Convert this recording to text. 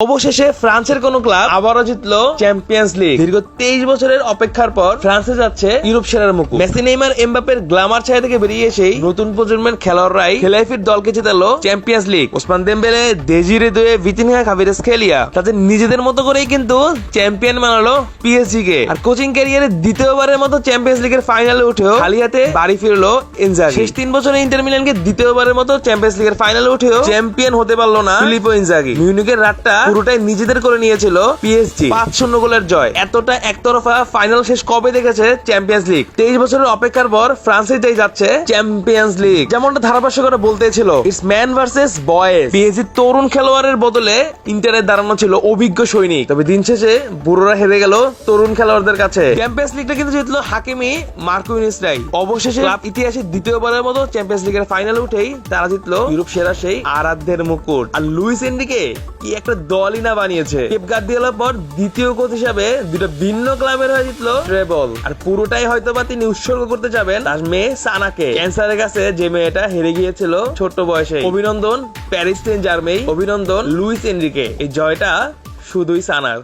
অবশেষে ফ্রান্সের কোন ক্লাব আবারও জিতলো চ্যাম্পিয়ন্স লিগ। দীর্ঘ 23 বছরের অপেক্ষার পর ফ্রান্সে যাচ্ছে ইউরোপ সেরার মুকুট। মেসি, নেইমার, এমবাপ্পের গ্ল্যামার ছায়া থেকে বেরিয়ে এসেই নতুন প্রজন্মের খেলোয়াড়রাই খেলাইফির দলকে জেতালো চ্যাম্পিয়ন্স লিগ। ওসমান দেমবেলে, দেজিরে দুয়ে, ভিতিনহা, কাভারেজখেলিয়া তাদের নিজেদের মতো করেই কিন্তু চ্যাম্পিয়ন বানালো পিএসজি কে। আর কোচিং ক্যারিয়ারে দ্বিতীয়বারের মতো চ্যাম্পিয়ন্স লিগের ফাইনালে উঠেও খালি হাতে বাড়ি ফিরলো ইনজাগি। শেষ 3 বছরে ইন্টার মিলানকে দ্বিতীয়বারের মতো চ্যাম্পিয়ন্স লিগের ফাইনালে উঠেও চ্যাম্পিয়ন হতে পারলো না ফিলিপো ইনজাগি। মিউনিকের রাতটা পুরোটাই নিজেদের করে নিয়েছিল পিএসজি। 5-0 গোলের জয়। এতটা একতরফা ফাইনাল শেষ কবে দেখেছে চ্যাম্পিয়ন্স লিগ? 23 বছরের অপেক্ষার পর ফ্রান্সেই যাচ্ছে চ্যাম্পিয়ন্স লিগ। যেমনটা ধারাভাষ্যকরা বলতেছিল, it's man versus boys. PSG তরুণ খেলোয়াড়ের বদলে ইন্টারে দাঁড়ানো ছিল অভিজ্ঞ সৈনিক। তবে দিন শেষে বুড়োরা হেরে গেল তরুণ খেলোয়াড়দের কাছে। চ্যাম্পিয়ন্স লিগটা কিন্তু জিতলো হাকিমি মার্কুইনিসরাই। অবশেষে ক্লাব ইতিহাসে দ্বিতীয়বারের মতো চ্যাম্পিয়ন্স লিগের ফাইনালে উঠেই তারা জিতলো ইউরোপ সেরা সেই আরাধ্যের মুকুট। আর লুইস এনরিকে কি একটা দলই না বানিয়েছে। পেপ গার্দিওলার পর দ্বিতীয় কোচ হিসাবে দুটো ভিন্ন ক্লাবের হয়ে জিতলো ট্রেবল। আর পুরোটাই হয়তোবা তিনি উৎসর্গ করতে যাবেন তার মেয়ে সানাকে। ক্যান্সারের কাছে যে মেয়েটা হেরে গিয়েছিল ছোট্ট বয়সে। অভিনন্দন প্যারিস সেন্ট জার্মেই, অভিনন্দন লুইস এনরিকে। এই জয়টা শুধুই সানার।